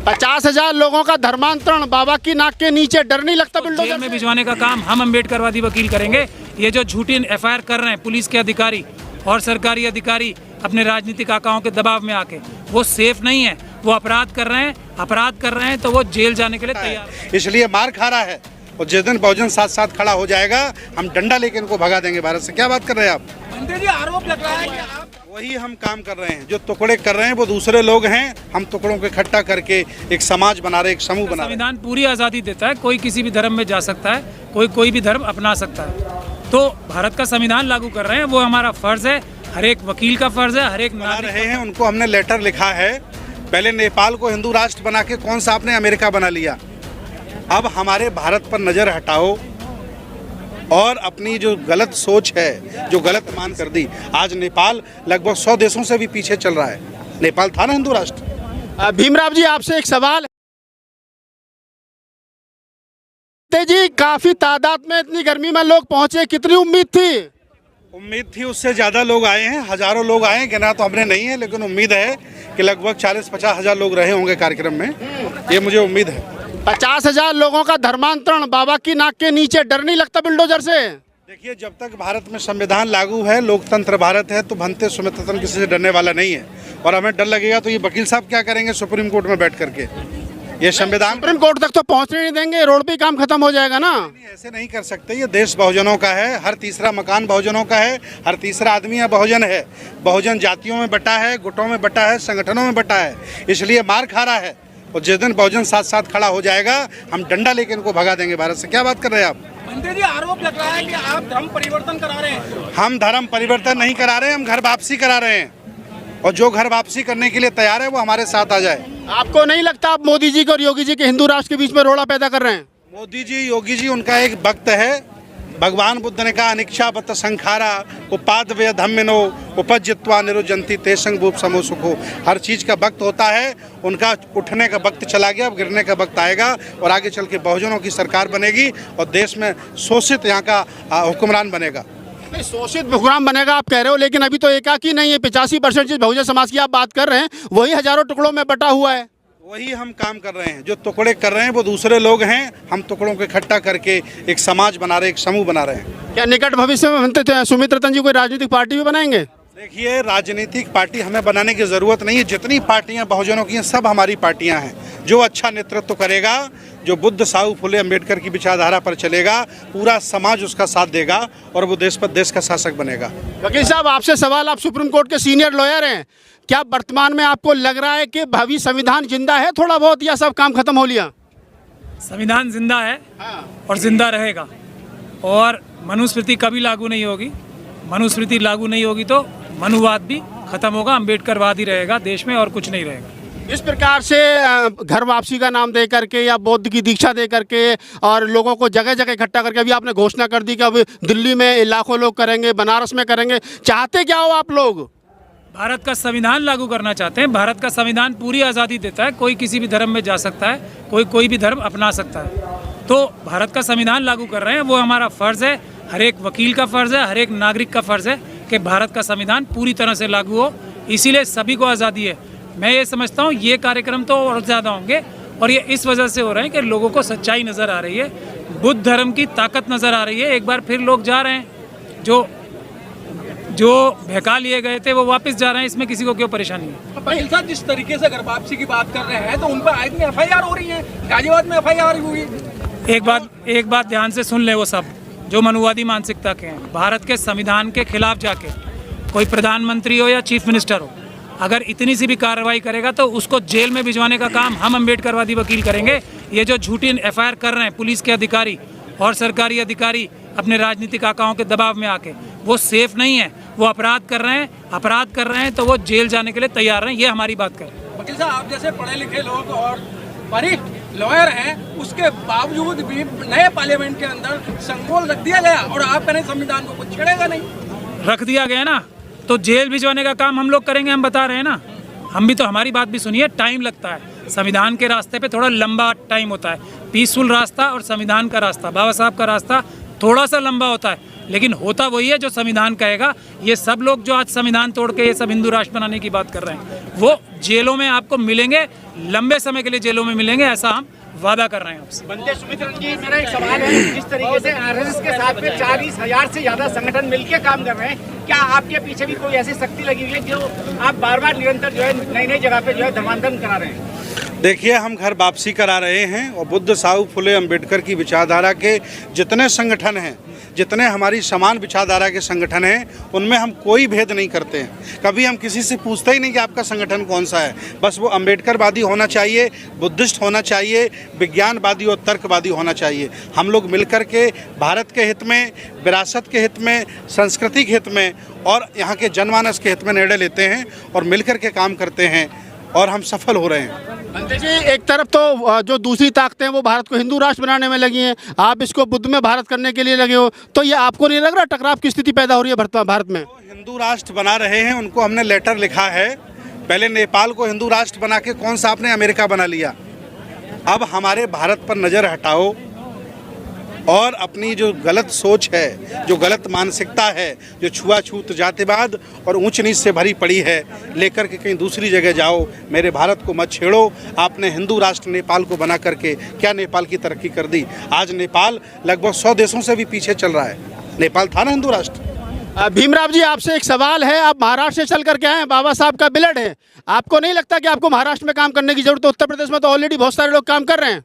50,000 लोगों का धर्मांतरण बाबा की नाक के नीचे, डर नहीं लगता बुलडोजर जेल में भिजवाने का काम हम अम्बेडकरवादी वकील करेंगे। ये जो झूठी एफआईआर कर रहे हैं पुलिस के अधिकारी और सरकारी अधिकारी अपने राजनीतिक आकाओं के दबाव में आके, वो सेफ नहीं है, वो अपराध कर रहे हैं तो वो जेल जाने के लिए तैयार है। इसलिए मार खा रहा है और जिस दिन बहुजन साथ साथ खड़ा हो जाएगा हम डंडा लेके इनको भगा देंगे भारत से। क्या बात कर रहे हैं आप? मंत्री जी, आरोप लग रहा है कि आप वही हम काम कर रहे हैं, जो टुकड़े कर रहे हैं वो दूसरे लोग हैं। हम टुकड़ों को इकट्ठा करके एक समाज बना रहे, एक समूह बना रहे। संविधान पूरी आज़ादी देता है, कोई किसी भी धर्म में जा सकता है, कोई भी धर्म अपना सकता है। तो भारत का संविधान लागू कर रहे हैं, वो हमारा फर्ज है, हर एक वकील का फर्ज है, हर एक बना रहे हैं। उनको हमने लेटर लिखा है, पहले नेपाल को हिंदू राष्ट्र बना के कौन सा आपने अमेरिका बना लिया। अब हमारे भारत पर नज़र हटाओ और अपनी जो गलत सोच है, जो गलत मान कर दी। आज नेपाल लगभग 100 देशों से भी पीछे चल रहा है। नेपाल था ना हिंदू राष्ट्र। भीमराव जी, आपसे एक सवाल है जी, काफी तादाद में इतनी गर्मी में लोग पहुंचे, कितनी उम्मीद थी? उम्मीद थी उससे ज़्यादा लोग आए हैं, हज़ारों लोग आए हैं, गिना तो हमने नहीं है, लेकिन उम्मीद है कि लगभग 40-50 हज़ार लोग रहे होंगे कार्यक्रम में, ये मुझे उम्मीद है। 50,000 लोगों का धर्मांतरण बाबा की नाक के नीचे, डर नहीं लगता बुलडोजर से? देखिए, जब तक भारत में संविधान लागू है, लोकतंत्र भारत है, तो भंते सुमित्रतन किसी से डरने वाला नहीं है। और हमें डर लगेगा तो ये वकील साहब क्या करेंगे सुप्रीम कोर्ट में बैठ करके? ये संविधान सुप्रीम कोर्ट तक तो पहुंचने नहीं देंगे, रोड पे काम खत्म हो जाएगा ना। ऐसे नहीं कर सकते। ये देश बहुजनों का है, हर तीसरा मकान बहुजनों का है, हर तीसरा आदमी है बहुजन है। बहुजन जातियों में बटा है, गुटों में बटा है, संगठनों में बटा है, इसलिए मार खा रहा है। और जिस दिन बहुजन साथ साथ खड़ा हो जाएगा हम डंडा लेके इनको भगा देंगे भारत से। क्या बात कर रहे हैं आप? मंत्री जी, आरोप लग रहा है कि आप धर्म परिवर्तन करा रहे हैं। हम धर्म परिवर्तन नहीं करा रहे हैं, हम घर वापसी करा रहे हैं। और जो घर वापसी करने के लिए तैयार है वो हमारे साथ आ जाए। आपको नहीं लगता आप मोदी जी के और योगी जी के हिंदू राष्ट्र के बीच में रोड़ा पैदा कर रहे हैं? मोदी जी, योगी जी उनका एक वक्त है। भगवान बुद्ध ने कहा अनिच्छा बत संखारा उपाद वे धम्मिनो उपजित्वा निरुजंती तेसंग भूप समो सुखो। हर चीज़ का वक्त होता है, उनका उठने का वक्त चला गया, अब गिरने का वक्त आएगा और आगे चल के बहुजनों की सरकार बनेगी और देश में शोषित यहाँ का हुक्मरान बनेगा। नहीं, शोषित हुक्मरान बनेगा आप कह रहे हो, लेकिन अभी तो एकाकी नहीं है। 85% जिस बहुजन समाज की आप बात कर रहे हैं वही हजारों टुकड़ों में बटा हुआ है। वही हम काम कर रहे हैं, जो टुकड़े कर रहे हैं वो दूसरे लोग हैं। हम टुकड़ों को इकट्ठा करके एक समाज बना रहे, एक समूह बना रहे हैं। क्या निकट भविष्य में सुमित्रतन जी कोई राजनीतिक पार्टी भी बनाएंगे? देखिए, राजनीतिक पार्टी हमें बनाने की ज़रूरत नहीं है। जितनी पार्टियां बहुजनों की हैं सब हमारी पार्टियां हैं। जो अच्छा नेतृत्व करेगा, जो बुद्ध साहू फुले अम्बेडकर की विचारधारा पर चलेगा, पूरा समाज उसका साथ देगा और वो देश का शासक बनेगा। वकील साहब, आपसे सवाल, आप सुप्रीम कोर्ट के सीनियर लॉयर हैं, क्या वर्तमान में आपको लग रहा है कि भावी संविधान जिंदा है थोड़ा बहुत, या सब काम खत्म हो लिया? संविधान जिंदा है और जिंदा रहेगा। और मनुस्मृति कभी लागू नहीं होगी। मनुस्मृति लागू नहीं होगी तो मनुवाद भी खत्म होगा, अम्बेडकरवाद ही रहेगा देश में और कुछ नहीं रहेगा। इस प्रकार से घर वापसी का नाम दे करके या बौद्ध की दीक्षा दे करके और लोगों को जगह जगह इकट्ठा करके अभी आपने घोषणा कर दी कि अब दिल्ली में लाखों लोग करेंगे, बनारस में करेंगे, चाहते क्या हो आप लोग? भारत का संविधान लागू करना चाहते हैं। भारत का संविधान पूरी आज़ादी देता है, कोई किसी भी धर्म में जा सकता है, कोई भी धर्म अपना सकता है। तो भारत का संविधान लागू कर रहे हैं, वो हमारा फ़र्ज़ है, हर एक वकील का फ़र्ज़ है, हर एक नागरिक का फ़र्ज़ है कि भारत का संविधान पूरी तरह से लागू हो। इसीलिए सभी को आज़ादी है। मैं ये समझता हूँ ये कार्यक्रम तो और ज़्यादा होंगे और ये इस वजह से हो रहे हैं कि लोगों को सच्चाई नज़र आ रही है, बुद्ध धर्म की ताकत नज़र आ रही है। एक बार फिर लोग जा रहे हैं, जो बहका लिए गए थे वो वापस जा रहे हैं। इसमें किसी को क्यों परेशानी है? वकील साहब, जिस तरीके से घर वापसी की बात कर रहे हैं तो उन पर आए दिन एफआईआर हो रही है, गाजियाबाद में एफआईआर हुई। एक बात ध्यान से सुन ले, वो सब जो मनुवादी मानसिकता के हैं, भारत के संविधान के खिलाफ जाके कोई प्रधानमंत्री हो या चीफ मिनिस्टर हो, अगर इतनी सी भी कार्रवाई करेगा तो उसको जेल में भिजवाने का काम हम अम्बेडकरवादी वकील करेंगे। ये जो झूठी एफआईआर कर रहे हैं पुलिस के अधिकारी और सरकारी अधिकारी अपने राजनीतिक आकाओं के दबाव में आके, वो सेफ नहीं है, वो अपराध कर रहे हैं तो वो जेल जाने के लिए तैयार हैं। ये हमारी बात करें। वकील साहब, आप जैसे पढ़े लिखे लोग और वरिष्ठ लॉयर हैं, उसके बावजूद भी नए पार्लियामेंट के अंदर संगोल रख दिया गया और आप कह रहे हैं संविधान को कुछ छेड़ेगा नहीं। रख दिया गया ना, तो जेल भिजवाने का काम हम लोग करेंगे, हम बता रहे हैं ना। हम भी तो, हमारी बात भी सुनिए, टाइम लगता है। संविधान के रास्ते पे थोड़ा लंबा टाइम होता है। पीसफुल रास्ता और संविधान का रास्ता, बाबा साहब का रास्ता थोड़ा सा लंबा होता है, लेकिन होता वही है जो संविधान कहेगा। ये सब लोग जो आज संविधान तोड़ के ये सब हिंदू राष्ट्र बनाने की बात कर रहे हैं, वो जेलों में आपको मिलेंगे, लंबे समय के लिए जेलों में मिलेंगे, ऐसा हम वादा कर रहे हैं आपसे। बंदे सुमित्रन जी, मेरा एक सवाल है, जिस तरीके से आरएसएस के साथ में 40,000 से ज्यादा संगठन मिलकर काम कर रहे हैं, क्या आपके पीछे भी कोई ऐसी शक्ति लगी हुई है जो आप बार बार निरंतर जो है नई नई जगह पे जो है धर्मांतरण करा रहे हैं? देखिए, हम घर वापसी करा रहे हैं और बुद्ध साहु फुले अम्बेडकर की विचारधारा के जितने संगठन हैं, जितने हमारी समान विचारधारा के संगठन हैं, उनमें हम कोई भेद नहीं करते हैं। कभी हम किसी से पूछते ही नहीं कि आपका संगठन कौन सा है। बस वो अम्बेडकरवादी होना चाहिए, बुद्धिस्ट होना चाहिए, विज्ञानवादी और तर्कवादी होना चाहिए। हम लोग मिलकर के भारत के हित में, विरासत के हित में, संस्कृति के हित में और यहाँ के जनमानस के हित में निर्णय लेते हैं और मिलकर के काम करते हैं और हम सफल हो रहे हैं। जी, एक तरफ तो जो दूसरी ताकतें हैं वो भारत को हिंदू राष्ट्र बनाने में लगी हैं, आप इसको बुद्ध में भारत करने के लिए लगे हो, तो ये आपको नहीं लग रहा टकराव की स्थिति पैदा हो रही है भारत में? हिंदू राष्ट्र बना रहे हैं, उनको हमने लेटर लिखा है। पहले नेपाल को हिंदू राष्ट्र बना के कौन सा आपने अमेरिका बना लिया। अब हमारे भारत पर नज़र हटाओ और अपनी जो गलत सोच है, जो गलत मानसिकता है, जो छुआछूत, जातिवाद और ऊंच नीच से भरी पड़ी है, लेकर के कहीं दूसरी जगह जाओ। मेरे भारत को मत छेड़ो। आपने हिंदू राष्ट्र नेपाल को बना करके क्या नेपाल की तरक्की कर दी? आज नेपाल लगभग 100 देशों से भी पीछे चल रहा है। नेपाल था ना हिंदू राष्ट्र। भीमराव जी, आपसे एक सवाल है, आप महाराष्ट्र से चल करके आए हैं, बाबा साहब का बिलड है, आपको नहीं लगता कि आपको महाराष्ट्र में काम करने की जरूरत है? उत्तर प्रदेश में तो ऑलरेडी बहुत सारे लोग काम कर रहे हैं।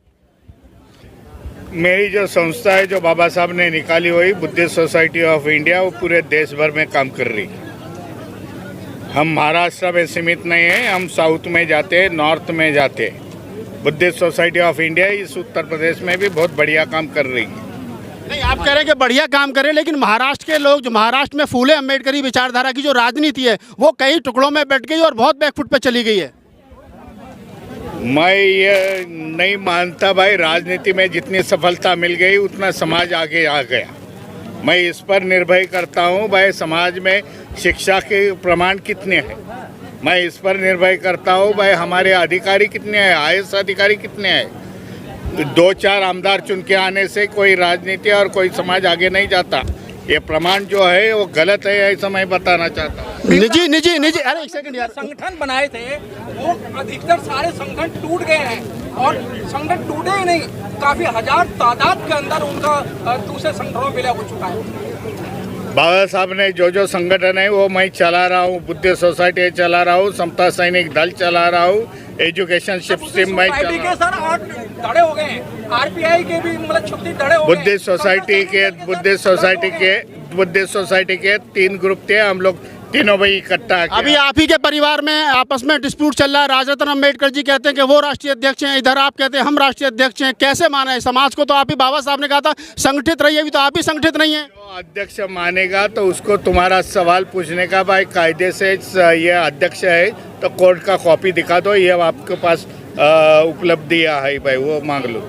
मेरी जो संस्था है, जो बाबा साहब ने निकाली हुई बुद्धिस्ट सोसाइटी ऑफ इंडिया, वो पूरे देश भर में काम कर रही है। हम महाराष्ट्र में सीमित नहीं हैं, हम साउथ में जाते हैं, नॉर्थ में जाते हैं। बुद्धिस्ट सोसाइटी ऑफ इंडिया इस उत्तर प्रदेश में भी बहुत बढ़िया काम कर रही है। नहीं, आप कह रहे हैं कि बढ़िया काम करें, लेकिन महाराष्ट्र के लोग, जो महाराष्ट्र में फूले अम्बेडकरी विचारधारा की जो राजनीति है वो कई टुकड़ों में बैठ गई और बहुत बैकफुट पे चली गई है। मैं ये नहीं मानता भाई, राजनीति में जितनी सफलता मिल गई उतना समाज आगे आ गया। मैं इस पर निर्भर करता हूँ भाई, समाज में शिक्षा के प्रमाण कितने हैं। मैं इस पर निर्भर करता हूँ भाई, हमारे अधिकारी कितने हैं, आईएएस अधिकारी कितने हैं। 2-4 आमदार चुन के आने से कोई राजनीति और कोई समाज आगे नहीं जाता। ये प्रमाण जो है वो गलत है, ऐसा मैं बताना चाहता हूँ। निजी अरे एक सेकंड यार, संगठन बनाए थे वो अधिकतर सारे संगठन टूट गए हैं और संगठन टूटे ही नहीं, काफी हजार तादाद के अंदर उनका दूसरे संगठनों में विलय हो चुका है। बाबा साहब ने जो संगठन है वो मैं चला रहा हूँ, बुद्धिस्ट सोसाइटी चला रहा हूँ, समता सैनिक दल चला रहा हूँ, एजुकेशन सिस्टम में चला रहा हूँ। सर 8 धड़े हो गए हैं, आरपीआई के भी मतलब 36 धड़े हो गए। बुद्धिस्ट सोसाइटी के 3 ग्रुप थे, हम लोग तीनों भाई इकट्ठा। अभी आप ही के परिवार में आपस में डिस्प्यूट चल रहा है। राजरत्न अम्बेडकर जी कहते हैं कि वो राष्ट्रीय अध्यक्ष हैं, इधर आप कहते हैं हम राष्ट्रीय अध्यक्ष हैं। कैसे माना है? समाज को तो आप ही, बाबा साहब ने कहा था संगठित रहिए, अभी तो आप ही संगठित नहीं है। जो अध्यक्ष मानेगा तो उसको तुम्हारा सवाल पूछने का भाई कायदे से ये अध्यक्ष है तो कोर्ट का कॉपी दिखा दो, ये आपके पास उपलब्धि है भाई, वो मांग लो।